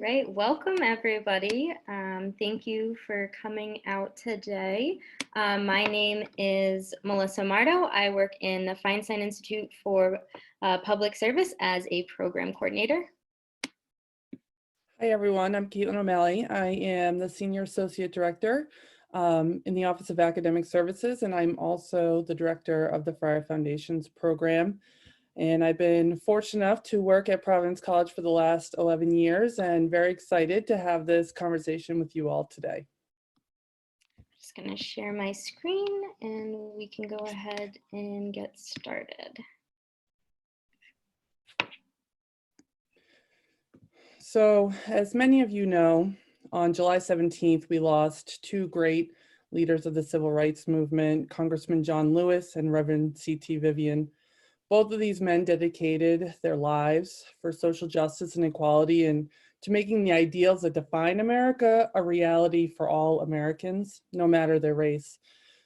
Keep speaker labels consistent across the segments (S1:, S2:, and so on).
S1: Right, welcome everybody. Thank you for coming out today. My name is Melissa Mardo. I work in the Feinstein Institute for Public Service as a program coordinator.
S2: Hi everyone, I'm Kaitlyn O'Malley. I am the Senior Associate Director in the Office of Academic Services, and I'm also the Director of the Friar Foundations Program. And I've been fortunate enough to work at Providence College for the last 11 years and very excited to have this conversation with you all today.
S1: Just going to share my screen and we can go ahead and get started.
S2: So, as many of you know, on July 17th, we lost two great leaders of the civil rights movement, Congressman John Lewis and Reverend C.T. Vivian. Both of these men dedicated their lives for social justice and equality and to making the ideals that define America a reality for all Americans, no matter their race.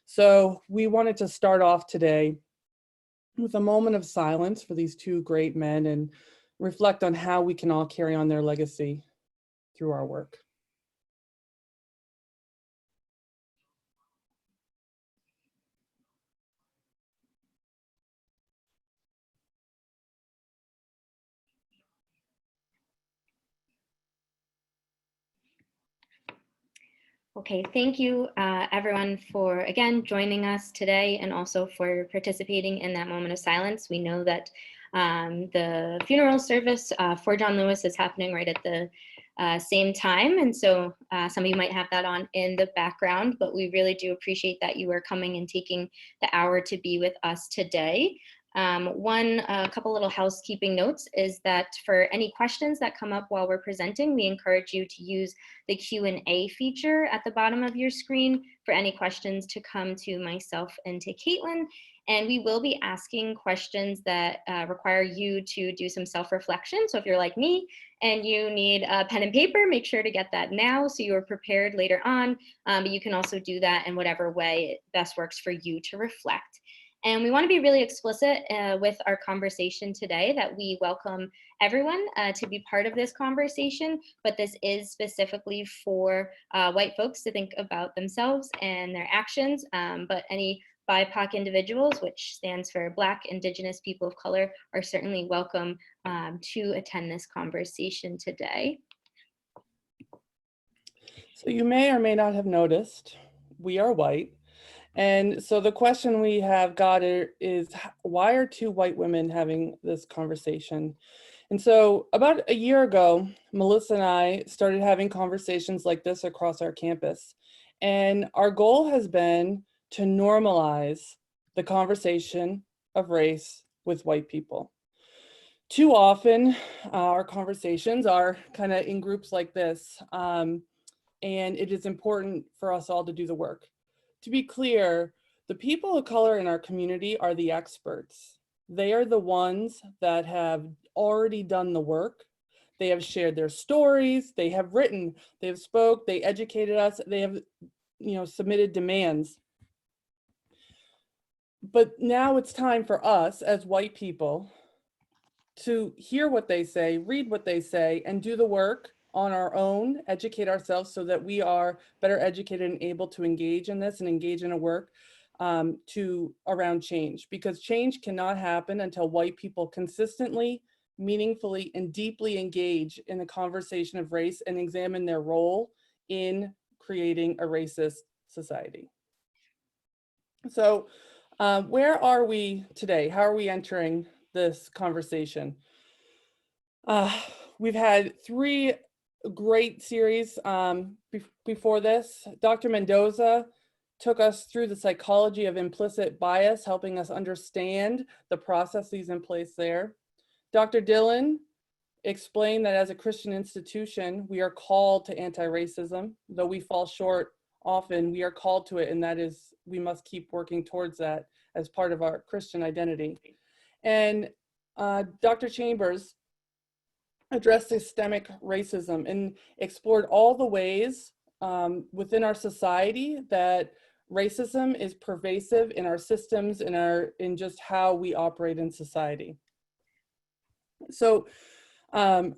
S2: So we wanted to start off today with a moment of silence for these two great men and reflect on how we can all carry on their legacy through our work.
S1: Okay, thank you everyone for, again, joining us today and also for participating in that moment of silence. We know that the funeral service for John Lewis is happening right at the same time. And so some of you might have that on in the background, but we really do appreciate that you are coming and taking the hour to be with us today. A couple little housekeeping notes is that for any questions that come up while we're presenting, we encourage you to use the Q&A feature at the bottom of your screen for any questions to come to myself and to Kaitlyn. And we will be asking questions that require you to do some self-reflection. So if you're like me and you need a pen and paper, make sure to get that now so you're prepared later on. But you can also do that in whatever way it best works for you to reflect. And we want to be really explicit with our conversation today that we welcome everyone to be part of this conversation, but this is specifically for white folks to think about themselves and their actions, but any BIPOC individuals, which stands for Black, Indigenous, People of Color, are certainly welcome to attend this conversation today.
S2: So you may or may not have noticed, we are white. And so the question we have got is, why are two white women having this conversation? And so about a year ago, Melissa and I started having conversations like this across our campus. And our goal has been to normalize the conversation of race with white people. Too often, our conversations are kind of in groups like this. And it is important for us all to do the work. To be clear, the people of color in our community are the experts. They are the ones that have already done the work. They have shared their stories, they have written, they have spoke, they educated us, they have, submitted demands. But now it's time for us as white people to hear what they say, read what they say, and do the work on our own, educate ourselves so that we are better educated and able to engage in this and engage in a work around change, because change cannot happen until white people consistently, meaningfully, and deeply engage in the conversation of race and examine their role in creating a racist society. So where are we today? How are we entering this conversation? We've had three great series before this. Dr. Mendoza took us through the psychology of implicit bias, helping us understand the processes in place there. Dr. Dillon explained that as a Christian institution, we are called to anti-racism. Though we fall short often, we are called to it, and that is, we must keep working towards that as part of our Christian identity. And Dr. Chambers addressed systemic racism and explored all the ways within our society that racism is pervasive in our systems, in just how we operate in society. So on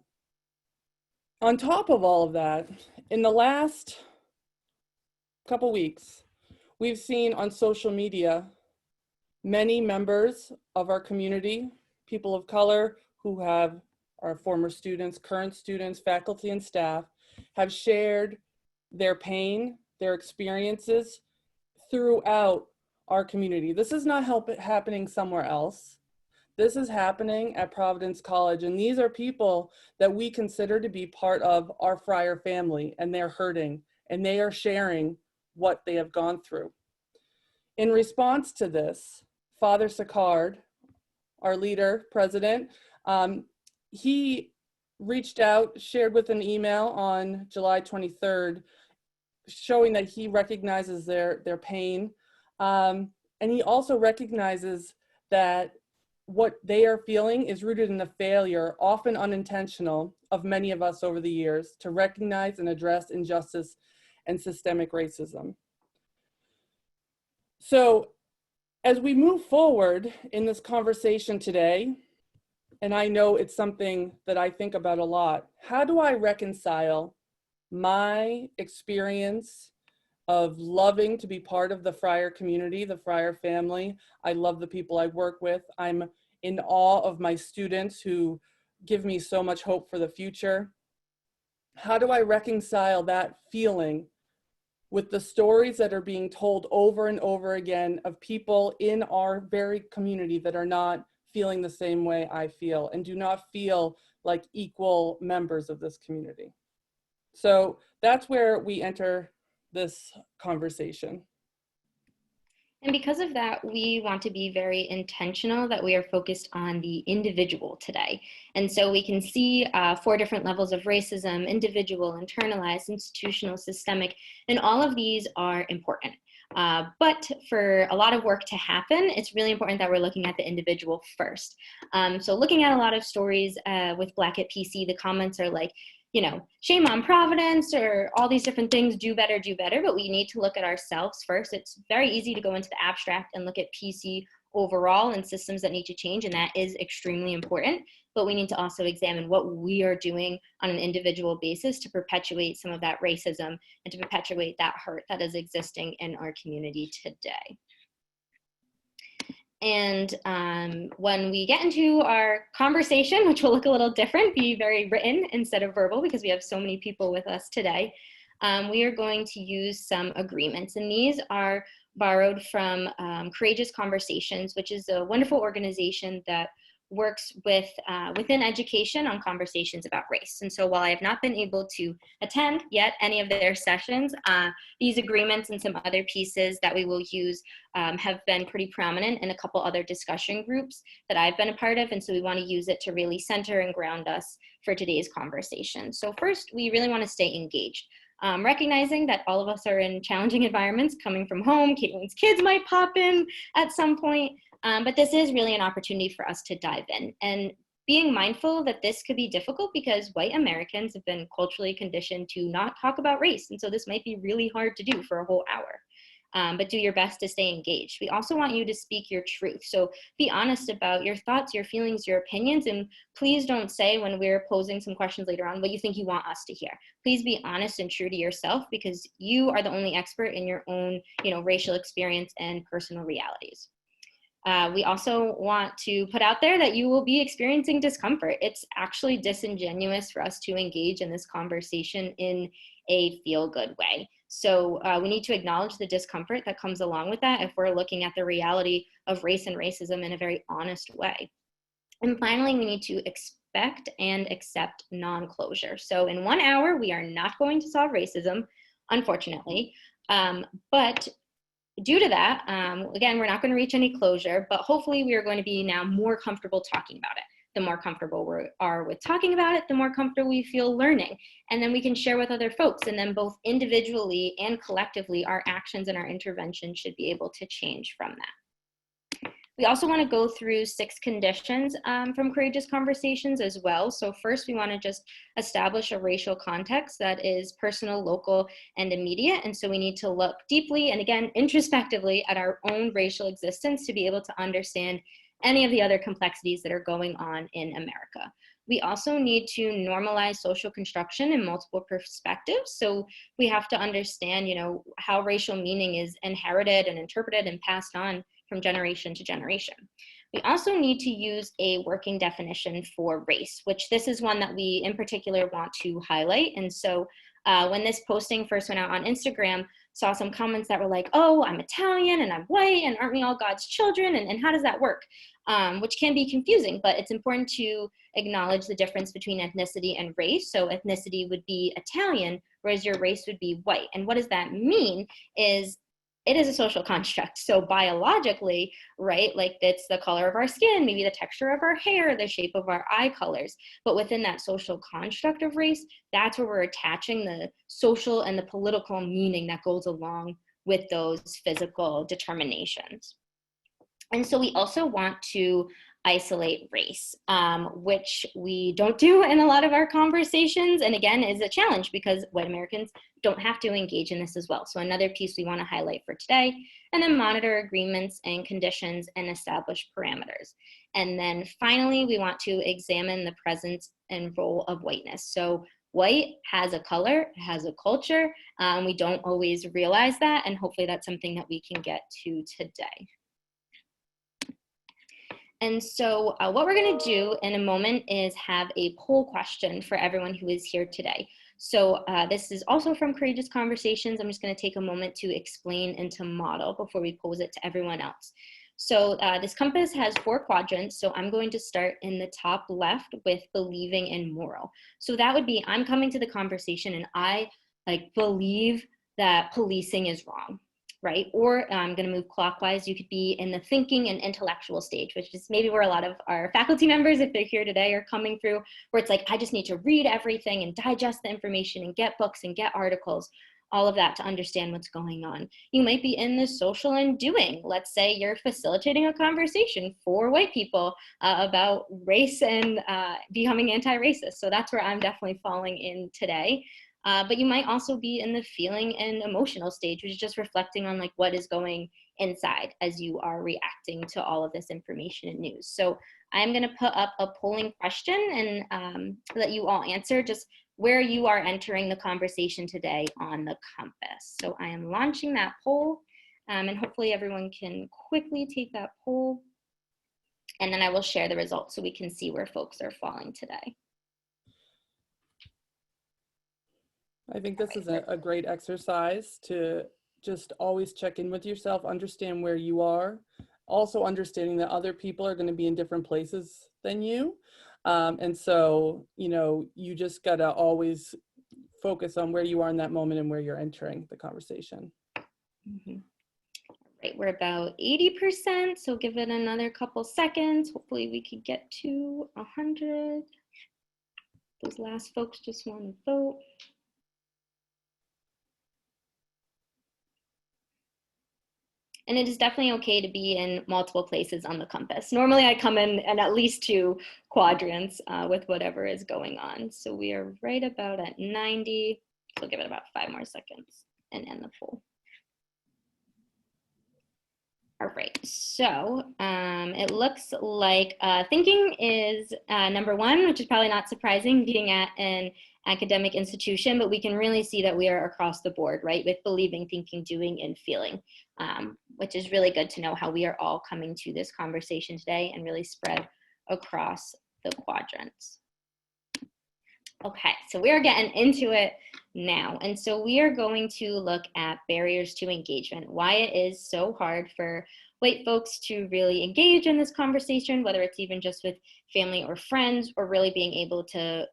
S2: On top of all of that, in the last couple weeks, we've seen on social media many members of our community, people of color who have our former students, current students, faculty and staff, have shared their pain, their experiences throughout our community. This is not happening somewhere else. This is happening at Providence College, and these are people that we consider to be part of our Friar family, and they're hurting, and they are sharing what they have gone through. In response to this, Father Sicard, our leader, president, he reached out, shared with an email on July 23rd, showing that he recognizes their pain. And he also recognizes that what they are feeling is rooted in the failure, often unintentional, of many of us over the years to recognize and address injustice and systemic racism. So as we move forward in this conversation today, and I know it's something that I think about a lot, how do I reconcile my experience of loving to be part of the Friar community, the Friar family? I love the people I work with. I'm in awe of my students who give me so much hope for the future. How do I reconcile that feeling with the stories that are being told over and over again of people in our very community that are not feeling the same way I feel and do not feel like equal members of this community? So that's where we enter this conversation.
S1: And because of that, we want to be very intentional that we are focused on the individual today. And so we can see 4 different levels of racism: individual, internalized, institutional, systemic, and all of these are important. But for a lot of work to happen, it's really important that we're looking at the individual first. So looking at a lot of stories with Black at PC, the comments are like, you know, shame on Providence, or all these different things, do better, but we need to look at ourselves first. It's very easy to go into the abstract and look at PC overall and systems that need to change, and that is extremely important, but we need to also examine what we are doing on an individual basis to perpetuate some of that racism and to perpetuate that hurt that is existing in our community today. And when we get into our conversation, which will look a little different, be very written instead of verbal because we have so many people with us today, we are going to use some agreements. And these are borrowed from Courageous Conversations, which is a wonderful organization that works with within education on conversations about race. And so while I have not been able to attend yet any of their sessions, these agreements and some other pieces that we will use have been pretty prominent in a couple other discussion groups that I've been a part of. And so we want to use it to really center and ground us for today's conversation. So first, we really want to stay engaged. Recognizing that all of us are in challenging environments coming from home. Kaitlyn's kids might pop in at some point. But this is really an opportunity for us to dive in and being mindful that this could be difficult because white Americans have been culturally conditioned to not talk about race. And so this might be really hard to do for a whole hour, but do your best to stay engaged. We also want you to speak your truth. So be honest about your thoughts, your feelings, your opinions, and please don't say when we're posing some questions later on what you think you want us to hear. Please be honest and true to yourself because you are the only expert in your own, racial experience and personal realities. We also want to put out there that you will be experiencing discomfort. It's actually disingenuous for us to engage in this conversation in a feel-good way. So we need to acknowledge the discomfort that comes along with that if we're looking at the reality of race and racism in a very honest way. And finally, we need to expect and accept non-closure. So in 1 hour, we are not going to solve racism, unfortunately, but due to that, again, we're not going to reach any closure, but hopefully we are going to be now more comfortable talking about it. The more comfortable we are with talking about it, the more comfortable we feel learning. And then we can share with other folks. And then both individually and collectively, our actions and our intervention should be able to change from that. We also want to go through 6 conditions from Courageous Conversations as well. So first, we want to just establish a racial context that is personal, local, and immediate. And so we need to look deeply and again, introspectively at our own racial existence to be able to understand any of the other complexities that are going on in America. We also need to normalize social construction in multiple perspectives. So we have to understand, how racial meaning is inherited and interpreted and passed on from generation to generation. We also need to use a working definition for race, which this is one that we in particular want to highlight. And so when this posting first went out on Instagram, saw some comments that were like, oh, I'm Italian and I'm white and aren't we all God's children? And how does that work? Which can be confusing, but it's important to acknowledge the difference between ethnicity and race. So ethnicity would be Italian, whereas your race would be white. And what does that mean is it is a social construct. So biologically, right, like it's the color of our skin, maybe the texture of our hair, the shape of our eye colors. But within that social construct of race, that's where we're attaching the social and the political meaning that goes along with those physical determinations. And so we also want to isolate race, which we don't do in a lot of our conversations. And again, is a challenge because white Americans don't have to engage in this as well. So another piece we want to highlight for today, and then monitor agreements and conditions and establish parameters. And then finally, we want to examine the presence and role of whiteness. So white has a color, it has a culture. We don't always realize that. And hopefully that's something that we can get to today. And so what we're going to do in a moment is have a poll question for everyone who is here today. So this is also from Courageous Conversations. I'm just going to take a moment to explain and to model before we pose it to everyone else. So this compass has 4 quadrants. So I'm going to start in the top left with believing and moral. So that would be, I'm coming to the conversation and I believe that policing is wrong. Right? Or I'm going to move clockwise. You could be in the thinking and intellectual stage, which is maybe where a lot of our faculty members, if they're here today, are coming through, where it's like, I just need to read everything and digest the information and get books and get articles, all of that to understand what's going on. You might be in the social and doing. Let's say you're facilitating a conversation for white people about race and becoming anti-racist. So that's where I'm definitely falling in today. But you might also be in the feeling and emotional stage, which is just reflecting on what is going inside as you are reacting to all of this information and news. So I'm going to put up a polling question and let you all answer just where you are entering the conversation today on the compass. So I am launching that poll and hopefully everyone can quickly take that poll. And then I will share the results so we can see where folks are falling today.
S2: I think this is a great exercise to just always check in with yourself, understand where you are, also understanding that other people are going to be in different places than you. And so, you just got to always focus on where you are in that moment and where you're entering the conversation.
S1: Mm-hmm. Right, we're about 80%, so give it another couple seconds. Hopefully we could get to 100. Those last folks just want to vote. And it is definitely okay to be in multiple places on the compass. Normally I come in at least 2 quadrants with whatever is going on. So we are right about at 90. So give it about 5 more seconds and end the poll. All right, so it looks like thinking is number 1, which is probably not surprising being at an academic institution, but we can really see that we are across the board, right, with believing, thinking, doing, and feeling, which is really good to know how we are all coming to this conversation today and really spread across the quadrants. Okay, so we are getting into it now. And so we are going to look at barriers to engagement, why it is so hard for white folks to really engage in this conversation, whether it's even just with family or friends, or really being able to,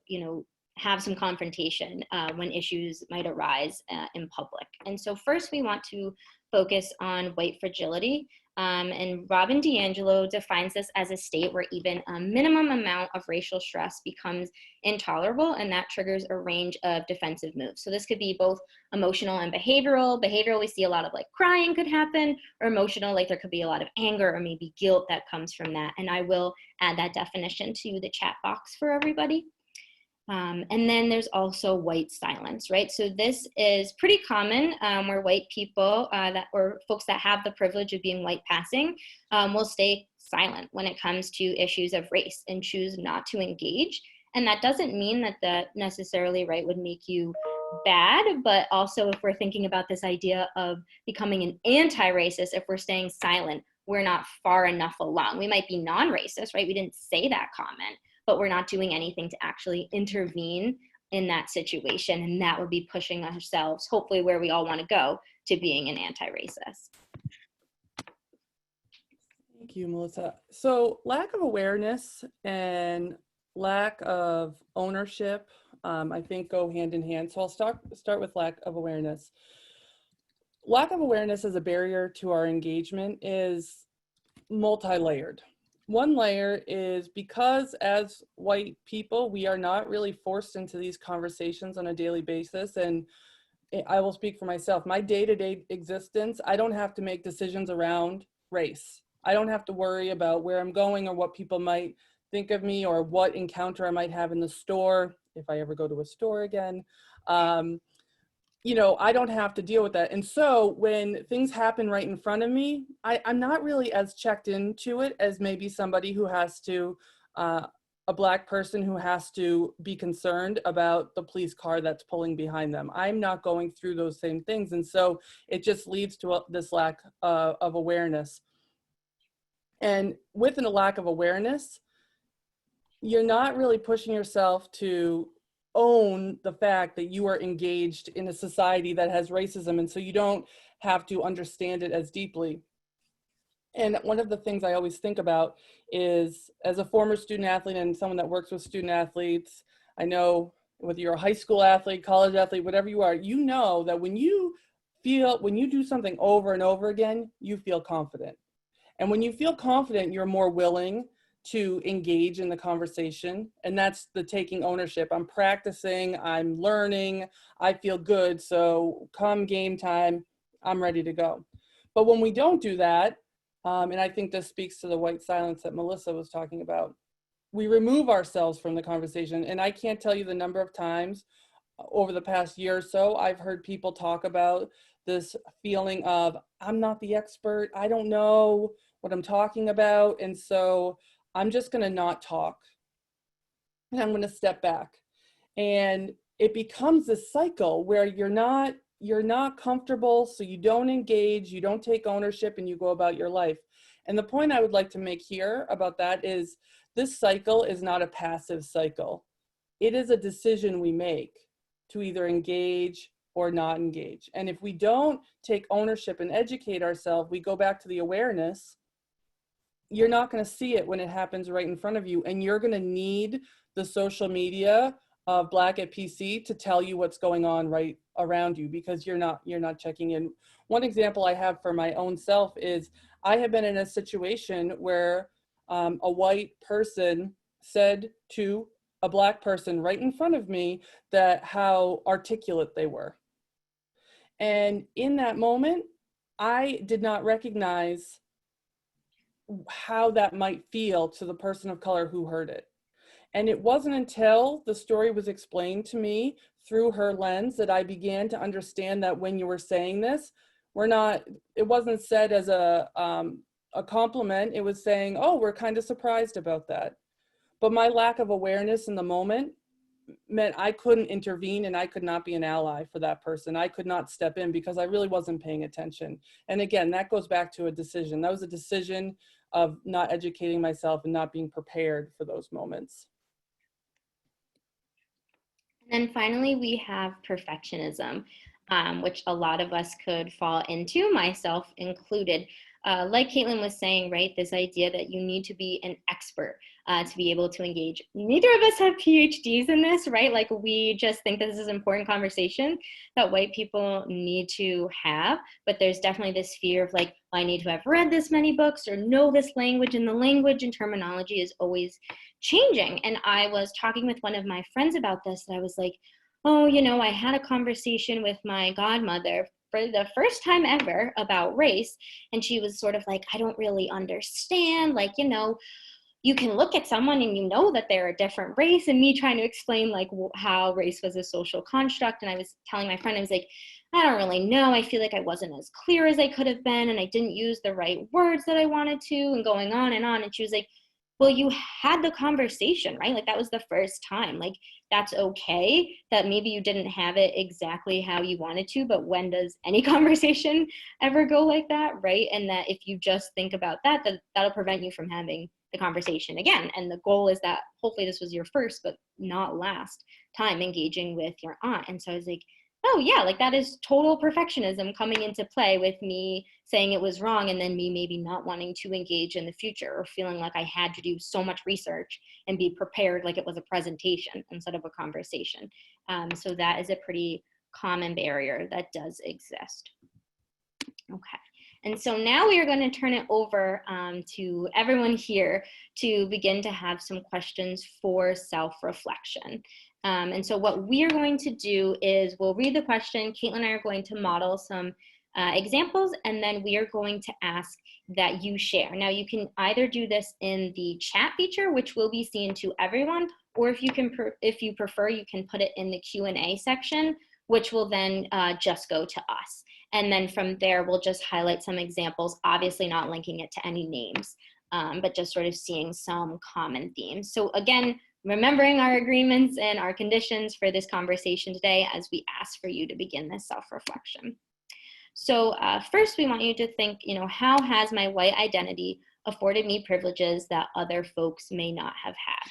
S1: have some confrontation when issues might arise in public. And so first we want to focus on white fragility. And Robin DiAngelo defines this as a state where even a minimum amount of racial stress becomes intolerable, and that triggers a range of defensive moves. So this could be both emotional and behavioral. Behavioral, we see a lot of crying could happen, or emotional, there could be a lot of anger or maybe guilt that comes from that. And I will add that definition to the chat box for everybody. And then there's also white silence, right? So this is pretty common where white people or folks that have the privilege of being white passing will stay silent when it comes to issues of race and choose not to engage. And that doesn't mean that that necessarily, right, would make you bad, but also if we're thinking about this idea of becoming an anti-racist, if we're staying silent, we're not far enough along. We might be non-racist, right? We didn't say that comment, but we're not doing anything to actually intervene in that situation. And that would be pushing ourselves, hopefully where we all want to go, to being an anti-racist.
S2: Thank you, Melissa. So lack of awareness and lack of ownership, I think go hand in hand. So I'll start with lack of awareness. Lack of awareness as a barrier to our engagement is multi-layered. One layer is because as white people, we are not really forced into these conversations on a daily basis. And I will speak for myself. My day-to-day existence, I don't have to make decisions around race. I don't have to worry about where I'm going or what people might think of me or what encounter I might have in the store, if I ever go to a store again. You know, I don't have to deal with that. And so when things happen right in front of me, I'm not really as checked into it as maybe somebody who has to, a Black person who has to be concerned about the police car that's pulling behind them. I'm not going through those same things. And so it just leads to this lack of awareness. And with a lack of awareness, you're not really pushing yourself to own the fact that you are engaged in a society that has racism, and so you don't have to understand it as deeply. And one of the things I always think about is, as a former student athlete and someone that works with student athletes, I know whether you're a high school athlete, college athlete, whatever you are, you know that when you do something over and over again, you feel confident. And when you feel confident, you're more willing to engage in the conversation. And that's the taking ownership. I'm practicing, I'm learning, I feel good. So come game time, I'm ready to go. But when we don't do that, and I think this speaks to the white silence that Melissa was talking about, we remove ourselves from the conversation. And I can't tell you the number of times over the past year or so, I've heard people talk about this feeling of, I'm not the expert, I don't know what I'm talking about. And so I'm just going to not talk and I'm going to step back. And it becomes this cycle where you're not comfortable, so you don't engage, you don't take ownership, and you go about your life. And the point I would like to make here about that is this cycle is not a passive cycle. It is a decision we make to either engage or not engage. And if we don't take ownership and educate ourselves, we go back to the awareness. You're not going to see it when it happens right in front of you. And you're going to need the social media of Black at PC to tell you what's going on right around you, because you're not checking in. One example I have for my own self is I have been in a situation where a white person said to a Black person right in front of me that how articulate they were. And in that moment, I did not recognize how that might feel to the person of color who heard it. And it wasn't until the story was explained to me through her lens that I began to understand that when you were saying this, it wasn't said as a compliment. It was saying, oh, we're kind of surprised about that. But my lack of awareness in the moment meant I couldn't intervene and I could not be an ally for that person. I could not step in because I really wasn't paying attention. And again, that goes back to a decision. That was a decision of not educating myself and not being prepared for those moments.
S1: And then finally, we have perfectionism, which a lot of us could fall into, myself included. Like Kaitlyn was saying, right, this idea that you need to be an expert to be able to engage. Neither of us have PhDs in this, right? Like, we just think this is an important conversation that white people need to have, but there's definitely this fear of like, I need to have read this many books or know this language, and the language and terminology is always changing. And I was talking with one of my friends about this, and I was like, oh, you know, I had a conversation with my godmother for the first time ever about race. And she was sort of like, I don't really understand. Like, you know, you can look at someone and you know that they're a different race, and me trying to explain like how race was a social construct. And I was telling my friend, I was like, I don't really know. I feel like I wasn't as clear as I could have been, and I didn't use the right words that I wanted to, and going on and on. And she was like, well, you had the conversation, right? Like that was the first time. Like that's okay that maybe you didn't have it exactly how you wanted to, but when does any conversation ever go like that, right? And that if you just think about that, that'll prevent you from having the conversation again. And the goal is that hopefully this was your first but not last time engaging with your aunt. And so I was like, oh yeah, like that is total perfectionism coming into play with me saying it was wrong and then me maybe not wanting to engage in the future or feeling like I had to do so much research and be prepared like it was a presentation instead of a conversation. So that is a pretty common barrier that does exist. Okay. And so now we are going to turn it over to everyone here to begin to have some questions for self-reflection. And so what we are going to do is we'll read the question. Kaitlyn and I are going to model some examples, and then we are going to ask that you share. Now you can either do this in the chat feature, which will be seen to everyone, or if you prefer, you can put it in the Q&A section, which will then just go to us. And then from there, we'll just highlight some examples, obviously not linking it to any names, but just sort of seeing some common themes. So again, remembering our agreements and our conditions for this conversation today as we ask for you to begin this self-reflection. So first, we want you to think, how has my white identity afforded me privileges that other folks may not have had?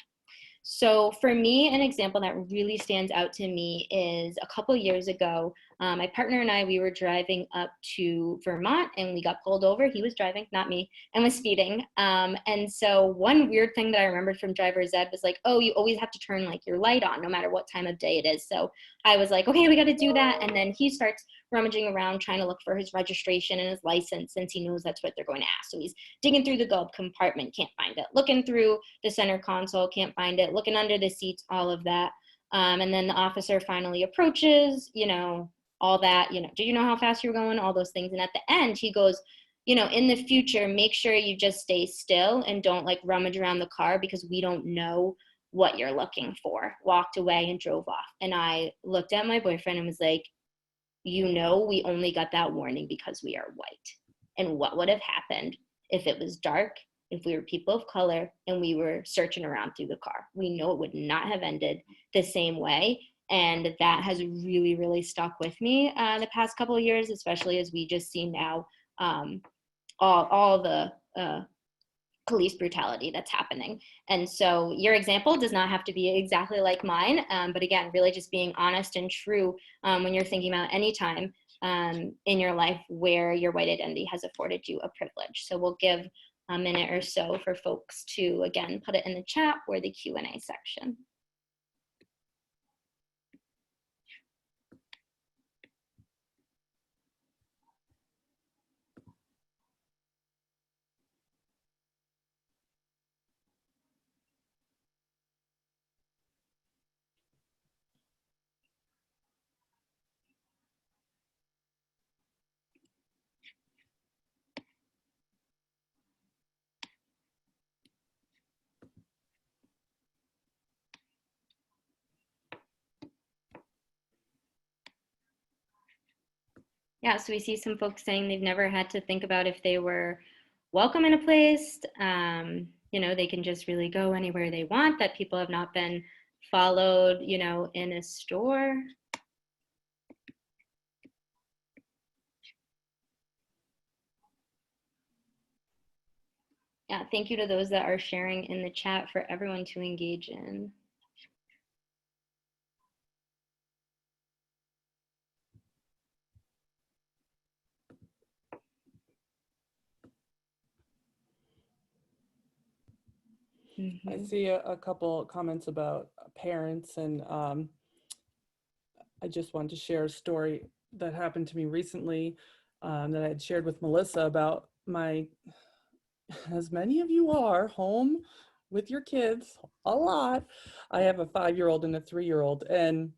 S1: So for me, an example that really stands out to me is a couple years ago, my partner and I, we were driving up to Vermont and we got pulled over. He was driving, not me, and was speeding. And so one weird thing that I remembered from driver's ed was like, oh, you always have to turn like your light on no matter what time of day it is. So I was like, okay, we got to do that. And then he starts rummaging around trying to look for his registration and his license since he knows that's what they're going to ask. So he's digging through the glove compartment, can't find it. Looking through the center console, can't find it. Looking under the seats, all of that. And then the officer finally approaches, all that, do you know how fast you're going? All those things. And at the end, he goes, in the future, make sure you just stay still and don't like rummage around the car because we don't know what you're looking for. Walked away and drove off. And I looked at my boyfriend and was like, we only got that warning because we are white. And what would have happened if it was dark, if we were people of color and we were searching around through the car? We know it would not have ended the same way. And that has really, really stuck with me the past couple of years, especially as we just see now all the police brutality that's happening. And so your example does not have to be exactly like mine, but again, really just being honest and true when you're thinking about any time in your life where your white identity has afforded you a privilege. So we'll give a minute or so for folks to, again, put it in the chat or the Q&A section. Yeah, so we see some folks saying they've never had to think about if they were welcome in a place. They can just really go anywhere they want, that people have not been followed, in a store. Yeah, thank you to those that are sharing in the chat for everyone to engage in.
S2: I see a couple comments about parents, and I just wanted to share a story that happened to me recently that I had shared with Melissa about as many of you are home with your kids a lot. I have a 5-year-old and a 3-year-old, and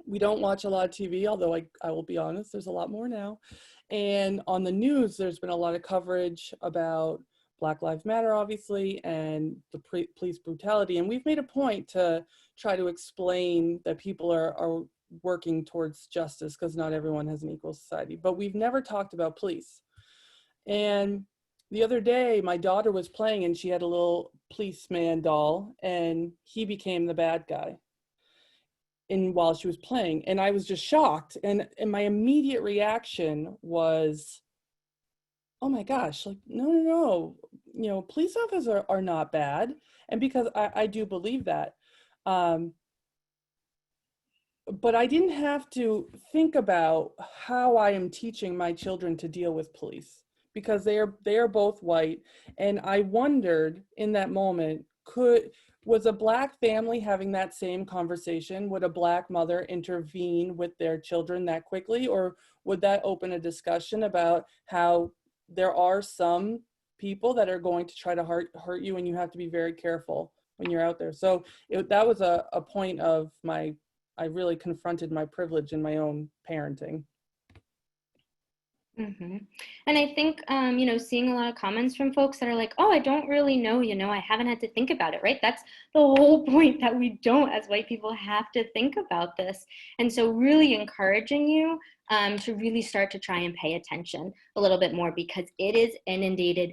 S2: we don't watch a lot of TV, although I will be honest, there's a lot more now. And on the news, there's been a lot of coverage about Black Lives Matter, obviously, and the police brutality. And we've made a point to try to explain that people are working towards justice because not everyone has an equal society. But we've never talked about police. And the other day, my daughter was playing and she had a little policeman doll and he became the bad guy while she was playing. And I was just shocked. And my immediate reaction was, oh my gosh, like, no, police officers are not bad. And because I do believe that. But I didn't have to think about how I am teaching my children to deal with police because they are both white. And I wondered in that moment, was a Black family having that same conversation? Would a Black mother intervene with their children that quickly? Or would that open a discussion about how there are some people that are going to try to hurt you and you have to be very careful when you're out there? So that was a point of I really confronted my privilege in my own parenting.
S1: Mm-hmm. And I think, seeing a lot of comments from folks that are like, oh, I don't really know, I haven't had to think about it, right? That's the whole point, that we don't, as white people, have to think about this. And so really encouraging you to really start to try and pay attention a little bit more, because it is inundated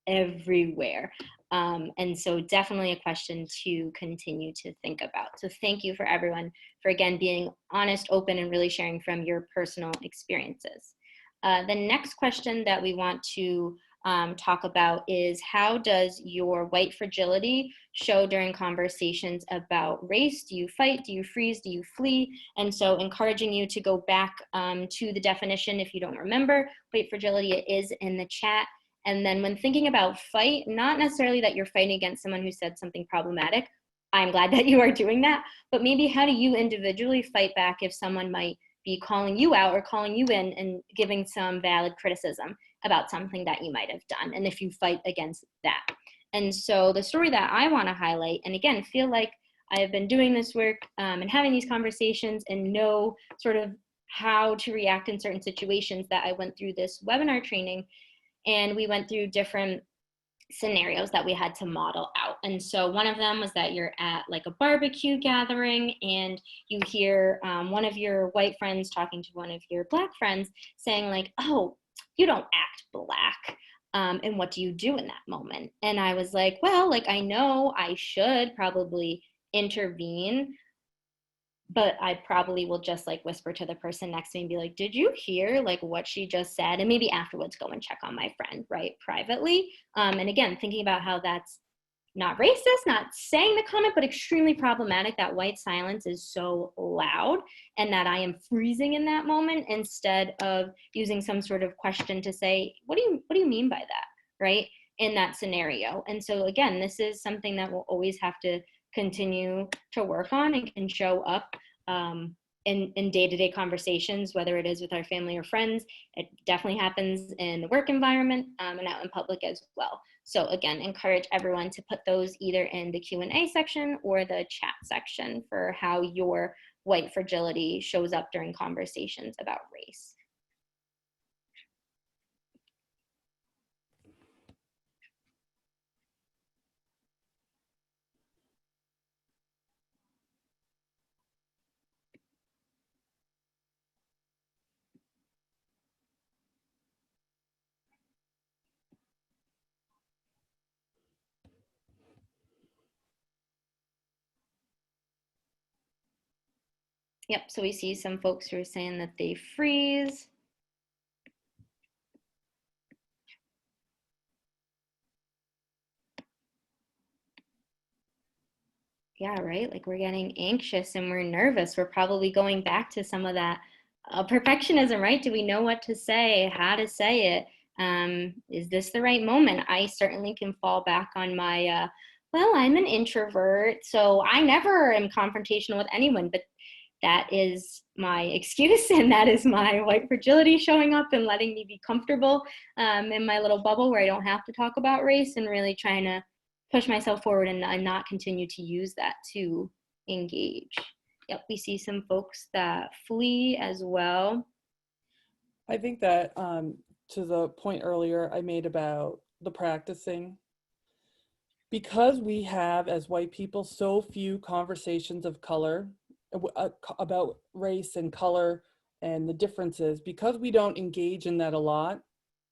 S1: everywhere. And so definitely a question to continue to think about. So thank you for everyone for, again, being honest, open, and really sharing from your personal experiences. The next question that we want to talk about is, how does your white fragility show during conversations about race? Do you fight? Do you freeze? Do you flee? And so encouraging you to go back to the definition if you don't remember white fragility. It is in the chat. And then when thinking about fight, not necessarily that you're fighting against someone who said something problematic. I'm glad that you are doing that. But maybe how do you individually fight back if someone might be calling you out or calling you in and giving some valid criticism about something that you might have done, and if you fight against that. And so the story that I want to highlight, and again, feel like I have been doing this work and having these conversations and know sort of how to react in certain situations, that I went through this webinar training and we went through different scenarios that we had to model out. And so one of them was that you're at like a barbecue gathering and you hear one of your white friends talking to one of your Black friends saying like, oh, you don't act Black. And what do you do in that moment? And I was like, well, like, I know I should probably intervene, but I probably will just like whisper to the person next to me and be like, did you hear like what she just said? And maybe afterwards go and check on my friend, right, privately. And again, thinking about how that's not racist, not saying the comment, but extremely problematic, that white silence is so loud and that I am freezing in that moment instead of using some sort of question to say, what do you mean by that, right, in that scenario. And so again, this is something that we'll always have to continue to work on and can show up in day-to-day conversations, whether it is with our family or friends. It definitely happens in the work environment and out in public as well. So again, encourage everyone to put those either in the Q&A section or the chat section for how your white fragility shows up during conversations about race. Yep, so we see some folks who are saying that they freeze. Yeah, right, like we're getting anxious and we're nervous. We're probably going back to some of that perfectionism, right? Do we know what to say, how to say it? Is this the right moment? I certainly can fall back on my, well, I'm an introvert, so I never am confrontational with anyone, but that is my excuse, and that is my white fragility showing up and letting me be comfortable in my little bubble where I don't have to talk about race, and really trying to push myself forward and not continue to use that to engage. Yep, we see some folks that flee as well.
S2: I think that to the point earlier I made about the practicing, because we have as white people so few conversations of color about race and color and the differences, because we don't engage in that a lot,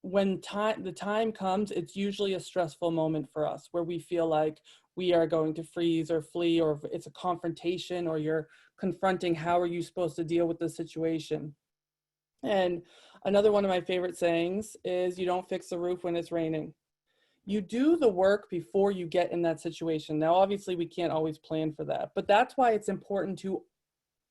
S2: when the time comes, it's usually a stressful moment for us where we feel like we are going to freeze or flee, or if it's a confrontation or you're confronting how are you supposed to deal with the situation. And another one of my favorite sayings is, you don't fix the roof when it's raining. You do the work before you get in that situation. Now, obviously, we can't always plan for that, but that's why it's important to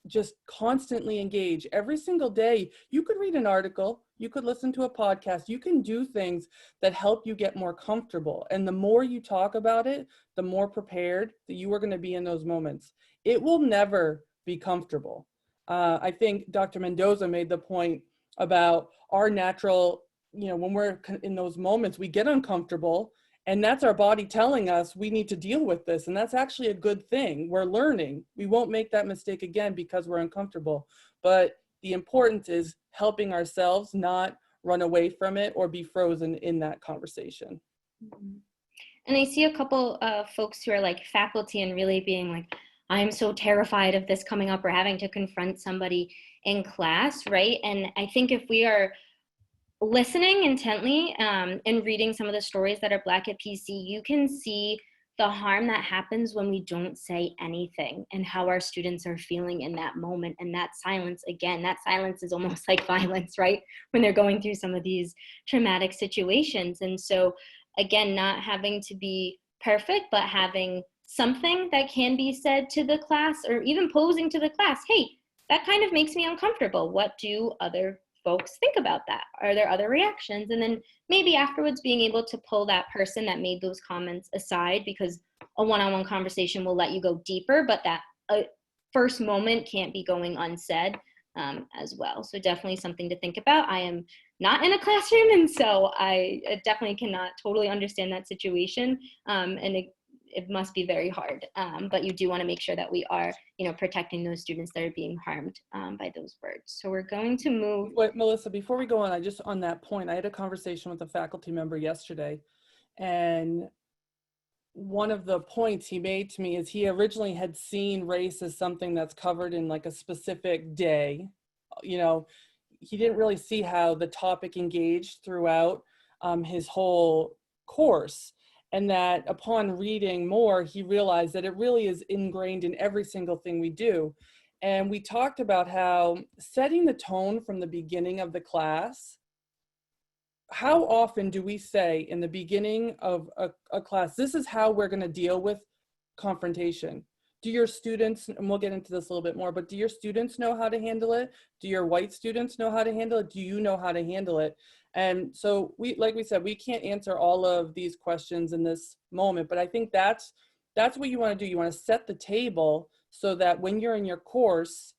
S2: just constantly engage every single day. You could read an article, you could listen to a podcast, you can do things that help you get more comfortable. And the more you talk about it, the more prepared that you are going to be in those moments. It will never be comfortable. I think Dr. Mendoza made the point about our natural, when we're in those moments, we get uncomfortable. And that's our body telling us we need to deal with this. And that's actually a good thing. We're learning. We won't make that mistake again because we're uncomfortable. But the importance is helping ourselves not run away from it or be frozen in that conversation.
S1: And I see a couple of folks who are like faculty and really being like, I'm so terrified of this coming up or having to confront somebody in class, right? And I think if we are listening intently and reading some of the stories that are Black at PC, you can see the harm that happens when we don't say anything and how our students are feeling in that moment. And that silence, again, that silence is almost like violence, right? When they're going through some of these traumatic situations. And so, again, not having to be perfect, but having something that can be said to the class, or even posing to the class, hey, that kind of makes me uncomfortable. What do other folks think about that? Are there other reactions? And then maybe afterwards being able to pull that person that made those comments aside, because a one-on-one conversation will let you go deeper, but that first moment can't be going unsaid as well. So definitely something to think about. I am not in a classroom, and so I definitely cannot totally understand that situation. And it must be very hard, but you do want to make sure that we are, protecting those students that are being harmed by those words. So we're going to move.
S2: Wait, Melissa, before we go on, on that point, I had a conversation with a faculty member yesterday, and one of the points he made to me is he originally had seen race as something that's covered in like a specific day. He didn't really see how the topic engaged throughout his whole course. And that upon reading more, he realized that it really is ingrained in every single thing we do. And we talked about how setting the tone from the beginning of the class, how often do we say in the beginning of a class, this is how we're going to deal with confrontation? Do your students, and we'll get into this a little bit more, but do your students know how to handle it? Do your white students know how to handle it? Do you know how to handle it? And so like we said, we can't answer all of these questions in this moment, but I think that's what you want to do. You want to set the table so that when you're in your course,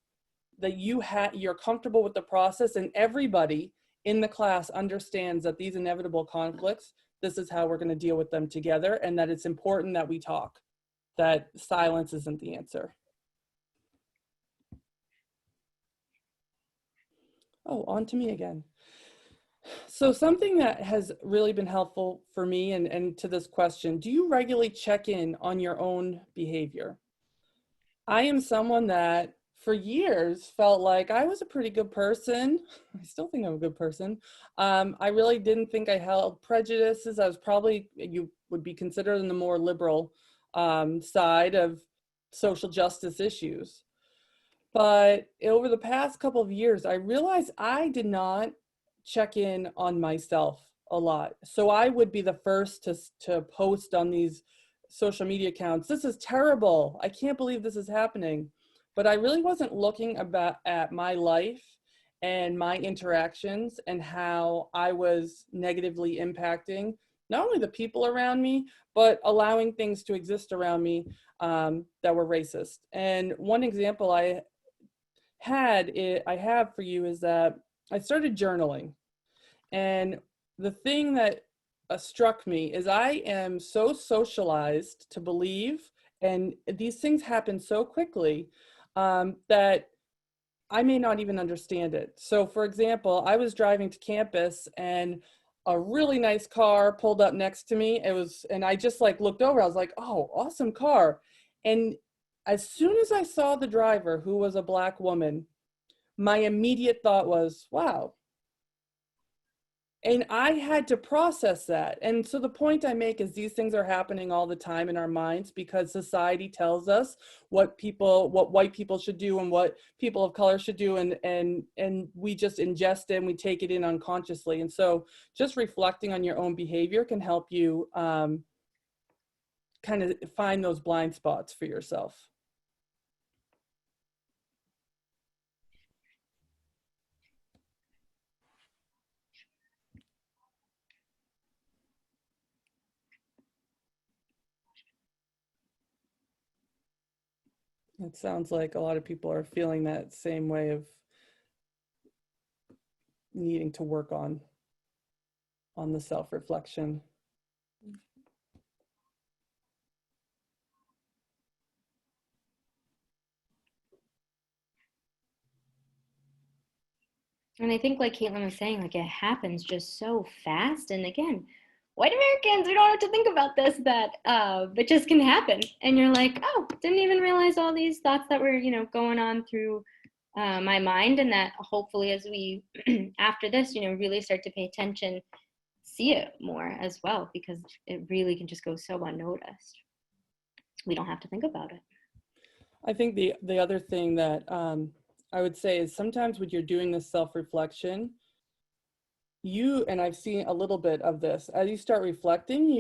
S2: that you're comfortable with the process, and everybody in the class understands that these inevitable conflicts, this is how we're going to deal with them together, and that it's important that we talk, that silence isn't the answer. Oh, on to me again. So something that has really been helpful for me and to this question, do you regularly check in on your own behavior? I am someone that for years felt like I was a pretty good person. I still think I'm a good person. I really didn't think I held prejudices. I was probably, you would be considered in the more liberal side of social justice issues. But over the past couple of years, I realized I did not check in on myself a lot. So I would be the first to post on these social media accounts, this is terrible, I can't believe this is happening. But I really wasn't looking at my life and my interactions and how I was negatively impacting not only the people around me, but allowing things to exist around me that were racist. And one example I have for you is that I started journaling. And the thing that struck me is I am so socialized to believe, and these things happen so quickly that I may not even understand it. So for example, I was driving to campus and a really nice car pulled up next to me. And I just like looked over, I was like, oh, awesome car. And as soon as I saw the driver, who was a Black woman, my immediate thought was, wow. And I had to process that. And so the point I make is these things are happening all the time in our minds because society tells us what white people should do and what people of color should do. And we just ingest it and we take it in unconsciously. And so just reflecting on your own behavior can help you kind of find those blind spots for yourself. It sounds like a lot of people are feeling that same way of needing to work on the self-reflection.
S1: And I think, like Kaitlyn was saying, like it happens just so fast. And again, white Americans, we don't have to think about this, that it just can happen. And you're like, oh, didn't even realize all these thoughts that were, going on through my mind. And that hopefully as we, after this, really start to pay attention, see it more as well, because it really can just go so unnoticed. We don't have to think about it.
S2: I think the other thing that I would say is sometimes when you're doing this self-reflection, and I've seen a little bit of this, as you start reflecting,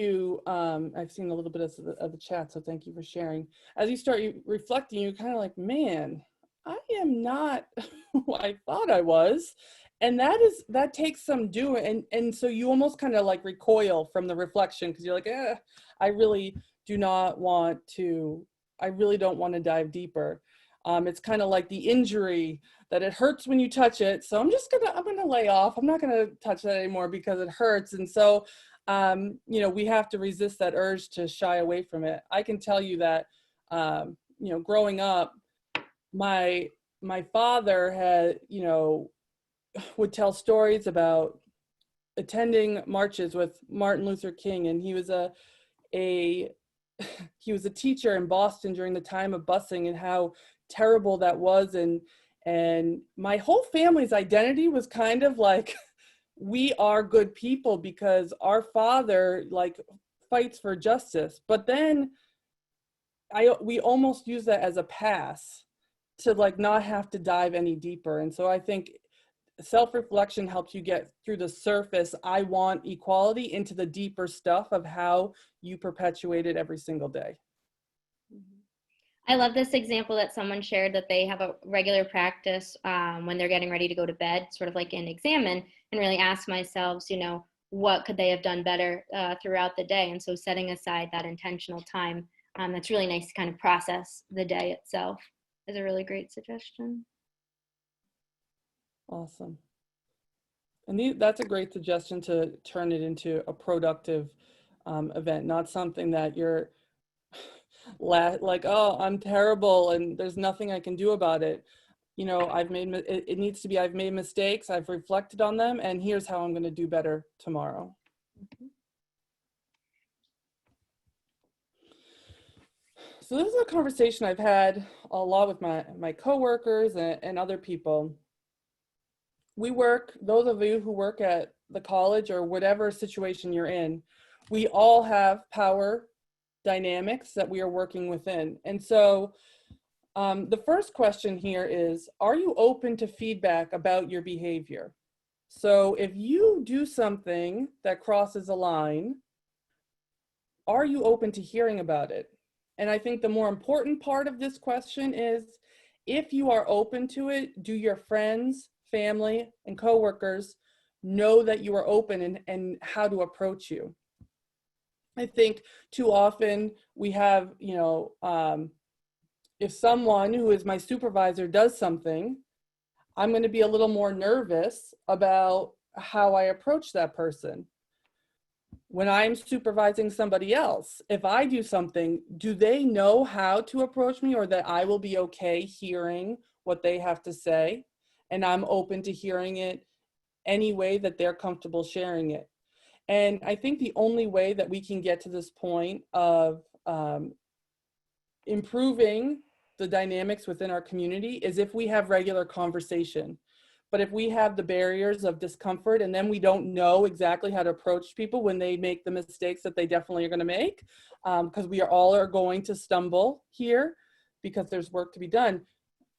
S2: I've seen a little bit of the chat, so thank you for sharing. As you start reflecting, you're kind of like, man, I am not who I thought I was. And that takes some doing. And so you almost kind of like recoil from the reflection because you're like, I really don't want to dive deeper. It's kind of like the injury that it hurts when you touch it. So I'm gonna lay off. I'm not gonna touch that anymore because it hurts. And so, we have to resist that urge to shy away from it. I can tell you that, growing up, my father had, would tell stories about attending marches with Martin Luther King, and he was he was a teacher in Boston during the time of busing and how terrible that was. And my whole family's identity was kind of like, we are good people because our father like fights for justice. But then we almost use that as a pass to like not have to dive any deeper. And so I think self-reflection helps you get through the surface, I want equality, into the deeper stuff of how you perpetuate it every single day.
S1: I love this example that someone shared, that they have a regular practice when they're getting ready to go to bed, sort of like an examine, and really ask myself, what could they have done better throughout the day? And so setting aside that intentional time, that's really nice to kind of process the day itself, is a really great suggestion.
S2: Awesome. And that's a great suggestion, to turn it into a productive event, not something that you're like, oh, I'm terrible and there's nothing I can do about it. It needs to be, I've made mistakes, I've reflected on them, and here's how I'm going to do better tomorrow. Mm-hmm. So this is a conversation I've had a lot with my coworkers and other people. Those of you who work at the college or whatever situation you're in, we all have power dynamics that we are working within. And so the first question here is, are you open to feedback about your behavior? So if you do something that crosses a line, are you open to hearing about it? And I think the more important part of this question is, if you are open to it, do your friends, family, and coworkers know that you are open and how to approach you? I think too often we have, if someone who is my supervisor does something, I'm going to be a little more nervous about how I approach that person. When I'm supervising somebody else, if I do something, do they know how to approach me, or that I will be okay hearing what they have to say? And I'm open to hearing it any way that they're comfortable sharing it. And I think the only way that we can get to this point of improving the dynamics within our community is if we have regular conversation. But if we have the barriers of discomfort and then we don't know exactly how to approach people when they make the mistakes that they definitely are going to make, because we are all are going to stumble here because there's work to be done.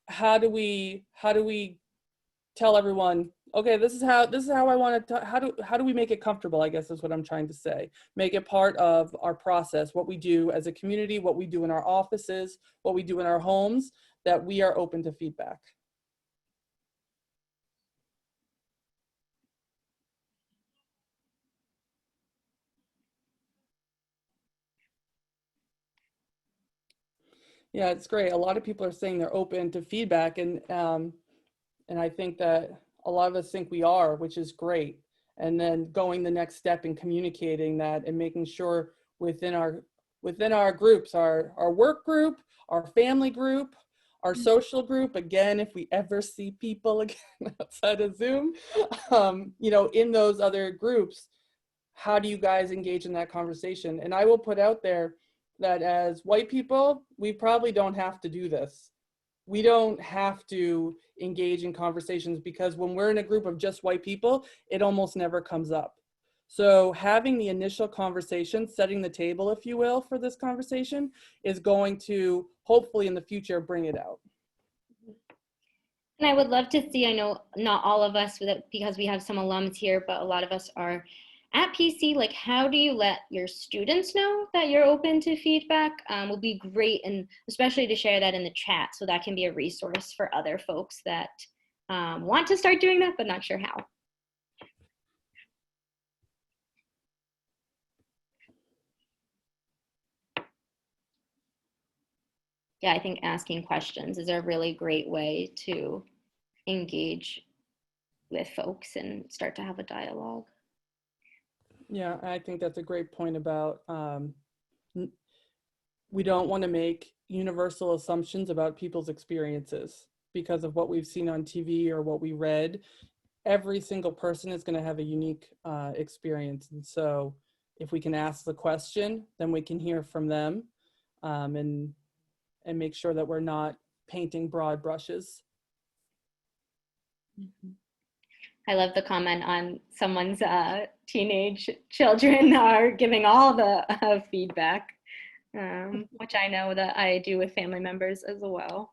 S2: How do we tell everyone, okay, this is how I want to, how do we make it comfortable, I guess is what I'm trying to say. Make it part of our process, what we do as a community, what we do in our offices, what we do in our homes, that we are open to feedback. Yeah, it's great. A lot of people are saying they're open to feedback, and I think that a lot of us think we are, which is great. And then going the next step in communicating that and making sure within our groups, our work group, our family group, our social group, again, if we ever see people again outside of Zoom, you know, in those other groups, how do you guys engage in that conversation? And I will put out there that as white people, we probably don't have to do this. We don't have to engage in conversations because when we're in a group of just white people, it almost never comes up. So having the initial conversation, setting the table, if you will, for this conversation is going to hopefully in the future bring it out.
S1: And I would love to see, I know not all of us, because we have some alums here, but a lot of us are at PC, like how do you let your students know that you're open to feedback? Would be great, and especially to share that in the chat so that can be a resource for other folks that want to start doing that, but not sure how. Yeah, I think asking questions is a really great way to engage with folks and start to have a dialogue.
S2: Yeah, I think that's a great point about we don't want to make universal assumptions about people's experiences because of what we've seen on TV or what we read. Every single person is going to have a unique experience. And so if we can ask the question, then we can hear from them and make sure that we're not painting broad brushes.
S1: Mm-hmm. I love the comment on someone's teenage children are giving all the feedback, which I know that I do with family members as well.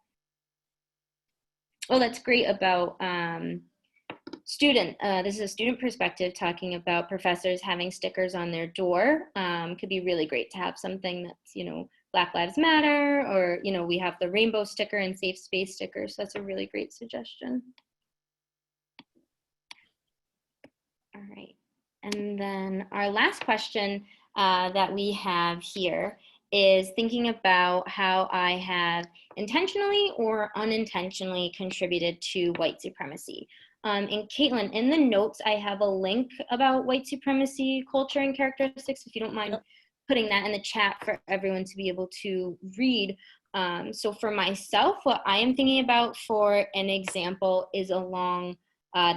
S1: Oh, that's great about this is a student perspective talking about professors having stickers on their door. Could be really great to have something that's, you know, Black Lives Matter, or, you know, we have the rainbow sticker and safe space stickers. So that's a really great suggestion. All right. And then our last question that we have here is thinking about how I have intentionally or unintentionally contributed to white supremacy. And Kaitlyn, in the notes, I have a link about white supremacy culture and characteristics, if you don't mind putting that in the chat for everyone to be able to read. So for myself, what I am thinking about for an example is along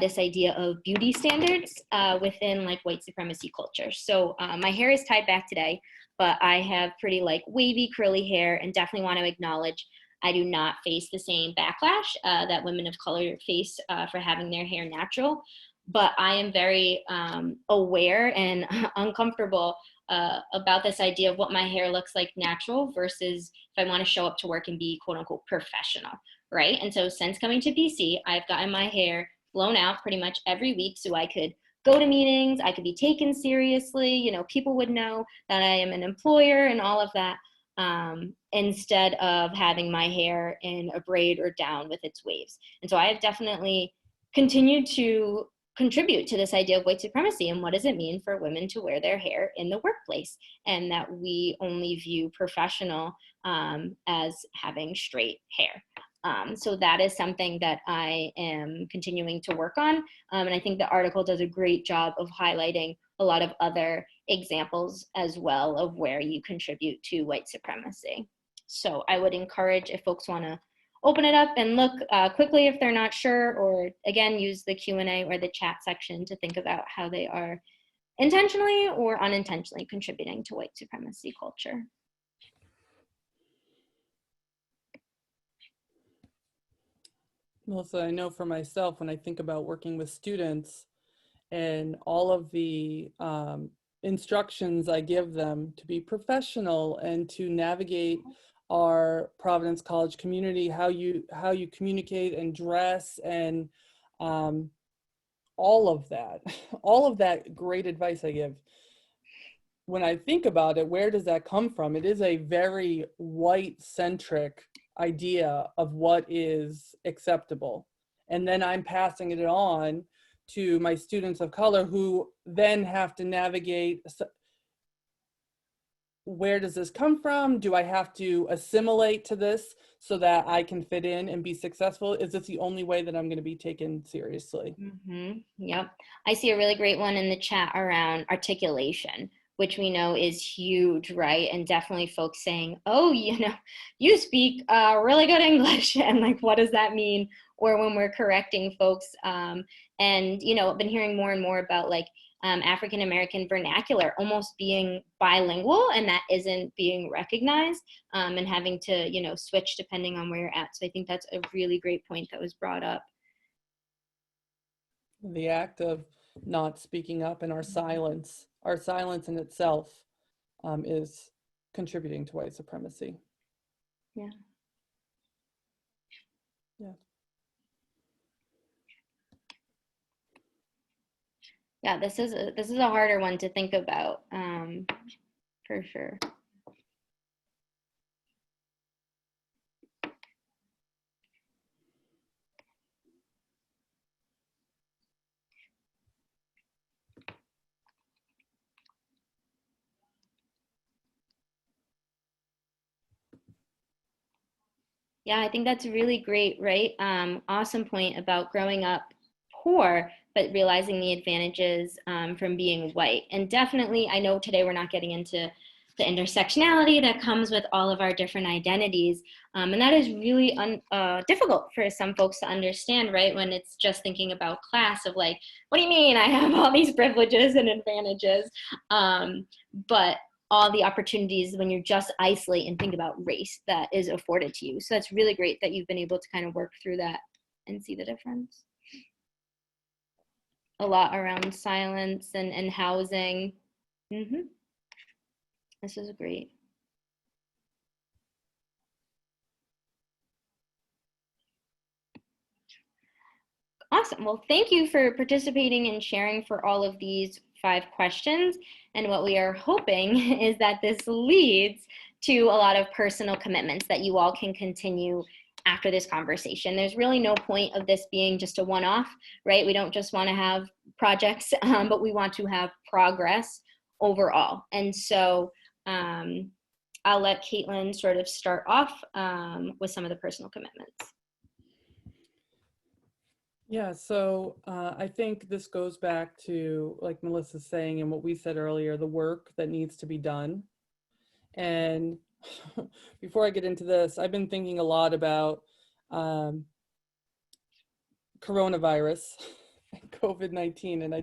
S1: this idea of beauty standards within like white supremacy culture. So my hair is tied back today, but I have pretty like wavy curly hair, and definitely want to acknowledge I do not face the same backlash that women of color face for having their hair natural. But I am very aware and uncomfortable about this idea of what my hair looks like natural versus if I want to show up to work and be quote unquote professional, right? And so since coming to BC, I've gotten my hair blown out pretty much every week so I could go to meetings, I could be taken seriously, you know, people would know that I am an employer and all of that, instead of having my hair in a braid or down with its waves. And so I have definitely continued to contribute to this idea of white supremacy and what does it mean for women to wear their hair in the workplace, and that we only view professional as having straight hair. So that is something that I am continuing to work on. And I think the article does a great job of highlighting a lot of other examples as well of where you contribute to white supremacy. So I would encourage, if folks want to open it up and look quickly if they're not sure, or again, use the Q&A or the chat section to think about how they are intentionally or unintentionally contributing to white supremacy culture.
S2: Melissa, I know for myself, when I think about working with students and all of the instructions I give them to be professional and to navigate our Providence College community, how you communicate and dress, and um, all of that, all of that great advice I give. When I think about it, where does that come from? It is a very white-centric idea of what is acceptable. And then I'm passing it on to my students of color, who then have to navigate, where does this come from? Do I have to assimilate to this so that I can fit in and be successful? Is this the only way that I'm going to be taken seriously?
S1: Yep. I see a really great one in the chat around articulation, which we know is huge, right? And definitely folks saying, oh, you speak really good English. And like, what does that mean? Or when we're correcting folks. And, I've been hearing more and more about like African-American vernacular almost being bilingual, and that isn't being recognized, and having to, switch depending on where you're at. So I think that's a really great point that was brought up.
S2: The act of not speaking up and our silence in itself is contributing to white supremacy.
S1: Yeah.
S2: Yeah.
S1: Yeah, this is a harder one to think about, for sure. Yeah, I think that's really great, right? Awesome point about growing up poor, but realizing the advantages from being white. And definitely, I know today we're not getting into the intersectionality that comes with all of our different identities. And that is really difficult for some folks to understand, right? When it's just thinking about class of like, what do you mean I have all these privileges and advantages? But all the opportunities when you're just isolate and think about race that is afforded to you. So that's really great that you've been able to kind of work through that and see the difference. A lot around silence and housing. This is great. Awesome. Well, thank you for participating and sharing for all of these 5 questions. And what we are hoping is that this leads to a lot of personal commitments that you all can continue after this conversation. There's really no point of this being just a one-off, right? We don't just want to have projects, but we want to have progress overall. And so I'll let Kaitlyn sort of start off with some of the personal commitments.
S2: Yeah, so I think this goes back to, like Melissa's saying, and what we said earlier, the work that needs to be done. And before I get into this, I've been thinking a lot about coronavirus and COVID-19, and I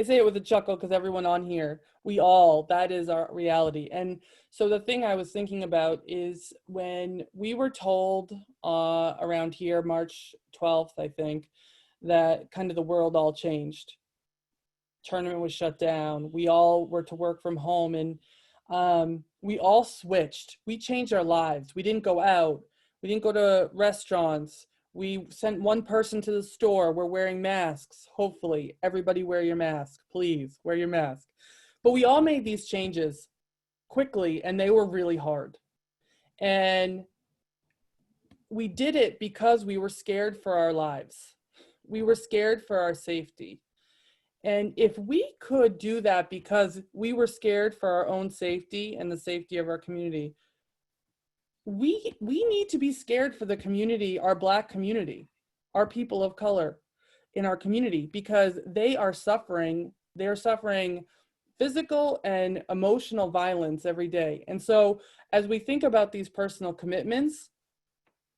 S2: say it with a chuckle because everyone on here, that is our reality. And so the thing I was thinking about is when we were told around here, March 12th, I think, that kind of the world all changed. Tournament was shut down. We all were to work from home, and we all switched. We changed our lives. We didn't go out. We didn't go to restaurants. We sent one person to the store. We're wearing masks. Hopefully, everybody wear your mask. Please wear your mask. But we all made these changes quickly, and they were really hard. And we did it because we were scared for our lives. We were scared for our safety. And if we could do that because we were scared for our own safety and the safety of our community, we need to be scared for the community, our Black community, our people of color in our community, because they are suffering. They're suffering physical and emotional violence every day. And so as we think about these personal commitments,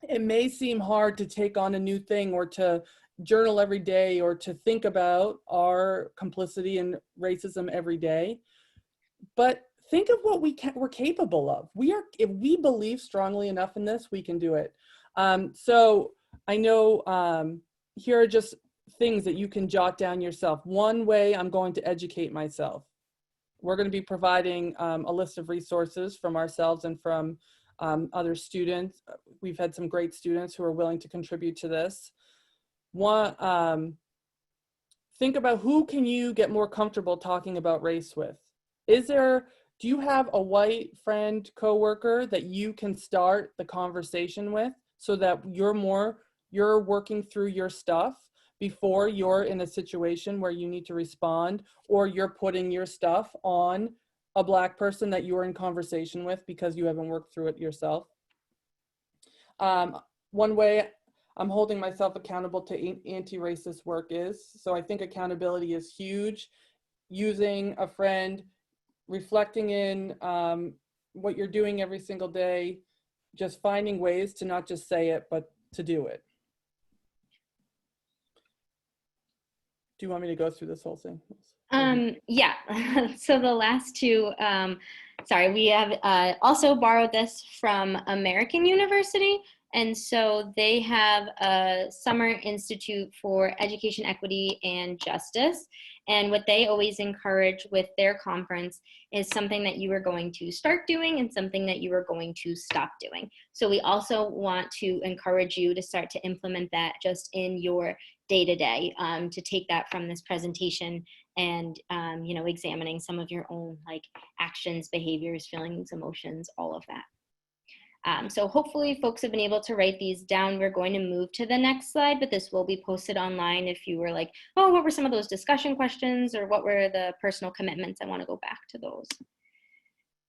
S2: it may seem hard to take on a new thing or to journal every day or to think about our complicity and racism every day. But think of what we're capable of. If we believe strongly enough in this, we can do it. So I know here are just things that you can jot down yourself. One way I'm going to educate myself. We're going to be providing a list of resources from ourselves and from other students. We've had some great students who are willing to contribute to this. One, think about who can you get more comfortable talking about race with. Do you have a white friend, coworker that you can start the conversation with so that you're working through your stuff before you're in a situation where you need to respond, or you're putting your stuff on a Black person that you're in conversation with because you haven't worked through it yourself? One way I'm holding myself accountable to anti-racist work is, so I think accountability is huge. Using a friend, reflecting in what you're doing every single day, just finding ways to not just say it, but to do it. Do you want me to go through this whole thing?
S1: Yeah, so the last two, sorry, we have also borrowed this from American University. And so they have a Summer Institute for Education, Equity, and Justice. And what they always encourage with their conference is something that you are going to start doing and something that you are going to stop doing. So we also want to encourage you to start to implement that just in your day-to-day, to take that from this presentation and examining some of your own actions, behaviors, feelings, emotions, all of that. So hopefully folks have been able to write these down. We're going to move to the next slide, but this will be posted online if you were like, oh, what were some of those discussion questions, or what were the personal commitments? I want to go back to those.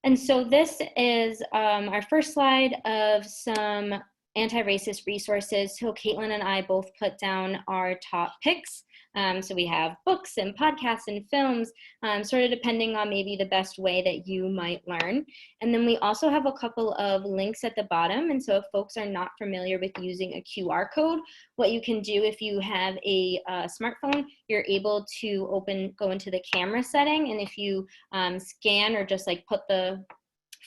S1: And so this is our first slide of some anti-racist resources. So Kaitlyn and I both put down our top picks. So we have books and podcasts and films, sort of depending on maybe the best way that you might learn. And then we also have a couple of links at the bottom. And so if folks are not familiar with using a QR code, what you can do if you have a smartphone, you're able to go into the camera setting. And if you scan or just put the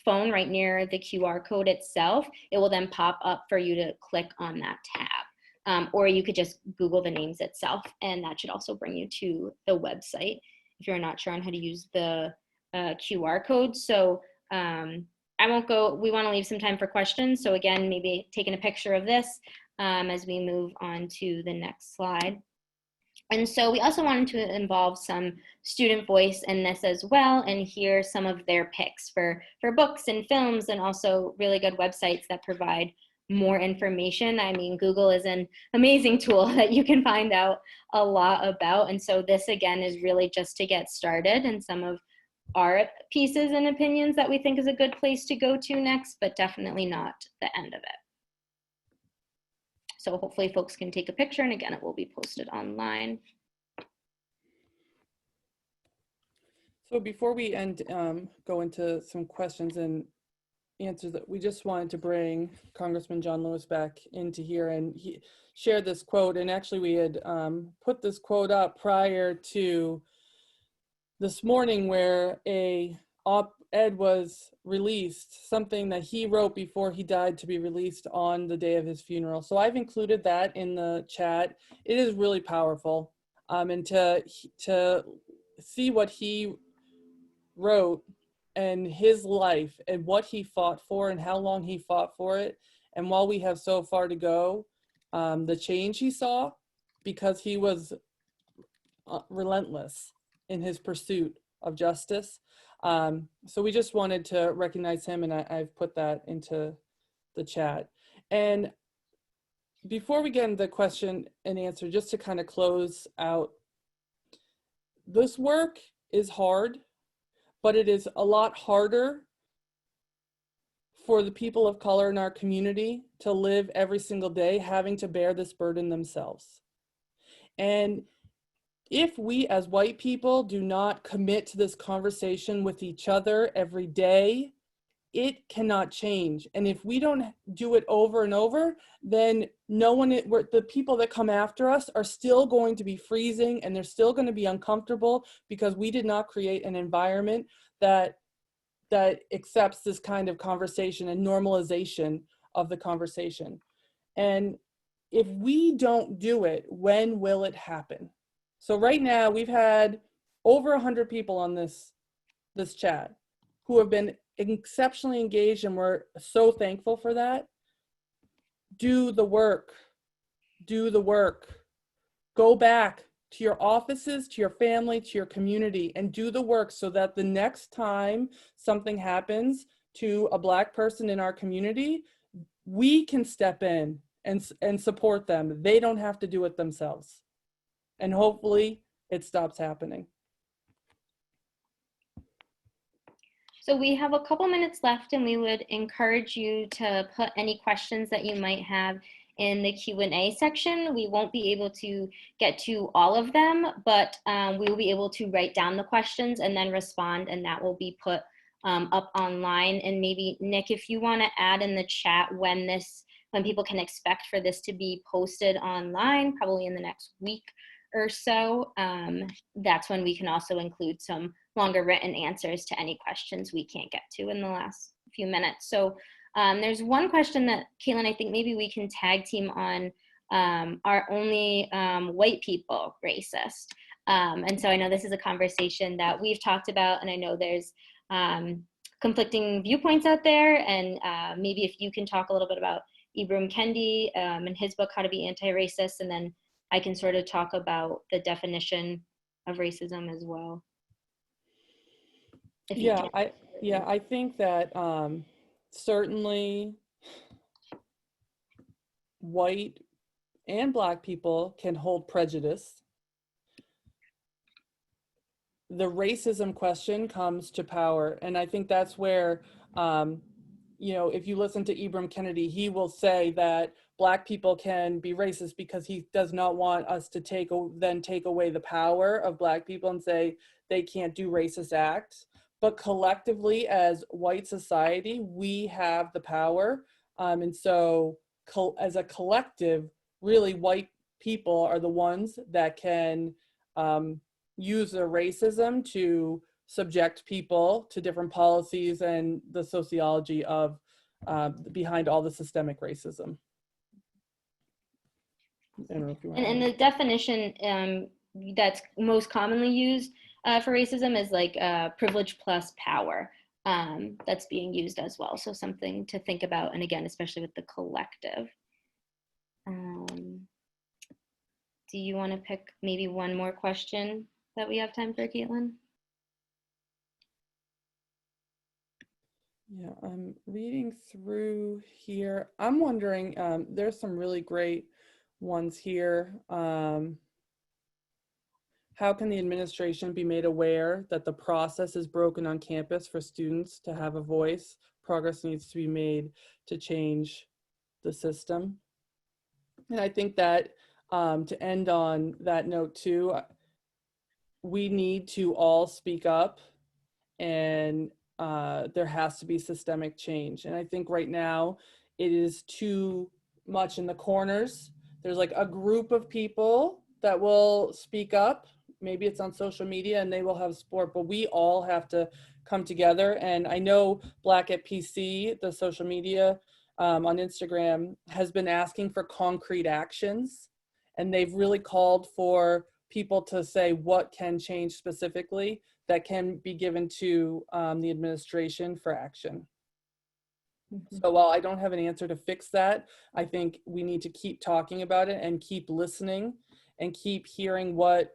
S1: phone right near the QR code itself, it will then pop up for you to click on that tab. Or you could just Google the names itself, and that should also bring you to the website if you're not sure on how to use the QR code. So I won't go, we want to leave some time for questions. So again, maybe taking a picture of this as we move on to the next slide. And so we also wanted to involve some student voice in this as well, and hear some of their picks for books and films, and also really good websites that provide more information. I mean, Google is an amazing tool that you can find out a lot about. And so this again is really just to get started, and some of our pieces and opinions that we think is a good place to go to next, but definitely not the end of it. So hopefully folks can take a picture, and again, it will be posted online.
S2: So before we go into some questions and answers, that we just wanted to bring Congressman John Lewis back into here, and he shared this quote. And actually we had put this quote up prior to this morning, where a op-ed was released, something that he wrote before he died, to be released on the day of his funeral. So I've included that in the chat. It is really powerful, and to see what he wrote and his life and what he fought for and how long he fought for it. And while we have so far to go, the change he saw, because he was relentless in his pursuit of justice. So we just wanted to recognize him, and I've put that into the chat. And before we get into the question and answer, just to kind of close out, this work is hard, but it is a lot harder for the people of color in our community to live every single day having to bear this burden themselves. And if we as white people do not commit to this conversation with each other every day, it cannot change. And if we don't do it over and over, then the people that come after us are still going to be freezing, and they're still going to be uncomfortable, because we did not create an environment that accepts this kind of conversation and normalization of the conversation. And if we don't do it, when will it happen? So right now we've had over 100 people on this chat who have been exceptionally engaged, and we're so thankful for that. Do the work. Do the work. Go back to your offices, to your family, to your community, and do the work so that the next time something happens to a Black person in our community, we can step in and support them. They don't have to do it themselves. And hopefully it stops happening.
S1: So we have a couple minutes left, and we would encourage you to put any questions that you might have in the Q&A section. We won't be able to get to all of them, but we will be able to write down the questions and then respond, and that will be put up online. And maybe, Nick, if you want to add in the chat when people can expect for this to be posted online, probably in the next week or so, that's when we can also include some longer written answers to any questions we can't get to in the last few minutes. So there's one question that, Kaitlyn, I think maybe we can tag team on, are only white people racist? And so I know this is a conversation that we've talked about, and I know there's conflicting viewpoints out there, and maybe if you can talk a little bit about Ibram Kendi and his book, How to Be Anti-Racist, and then I can sort of talk about the definition of racism as well.
S2: I think that certainly white and Black people can hold prejudice. The racism question comes to power, and I think that's where, if you listen to Ibram Kendi, he will say that Black people can be racist because he does not want us to take away the power of Black people and say they can't do racist acts. But collectively, as white society, we have the power. And so as a collective, really white people are the ones that can use their racism to subject people to different policies and the sociology of behind all the systemic racism. I don't know if you want
S1: and the definition that's most commonly used for racism is like privilege plus power. That's being used as well. So something to think about, and again, especially with the collective. Do you want to pick maybe one more question that we have time for, Kaitlyn?
S2: Yeah, I'm reading through here. I'm wondering, there's some really great ones here. How can the administration be made aware that the process is broken on campus for students to have a voice? Progress needs to be made to change the system. And I think that to end on that note too, we need to all speak up, and there has to be systemic change. And I think right now it is too much in the corners. There's like a group of people that will speak up. Maybe it's on social media and they will have support, but we all have to come together. And I know Black at PC, the social media on Instagram, has been asking for concrete actions, and they've really called for people to say what can change specifically that can be given to the administration for action. Mm-hmm. So while I don't have an answer to fix that, I think we need to keep talking about it and keep listening and keep hearing what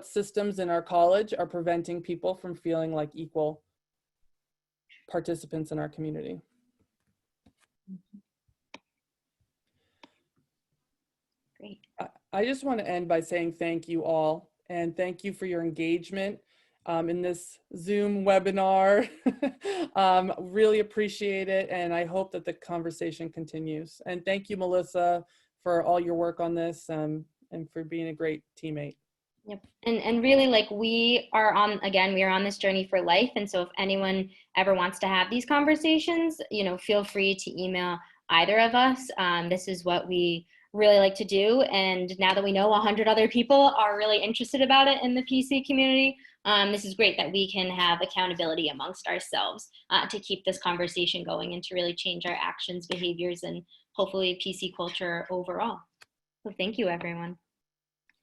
S2: systems in our college are preventing people from feeling like equal participants in our community.
S1: Great.
S2: I just want to end by saying thank you all, and thank you for your engagement in this Zoom webinar. Really appreciate it, and I hope that the conversation continues. And thank you, Melissa, for all your work on this and for being a great teammate.
S1: Yep. And really, like, we are on this journey for life. And so if anyone ever wants to have these conversations, feel free to email either of us. This is what we really like to do. And now that we know 100 other people are really interested about it in the PC community, this is great that we can have accountability amongst ourselves to keep this conversation going and to really change our actions, behaviors, and hopefully PC culture overall. So thank you, everyone.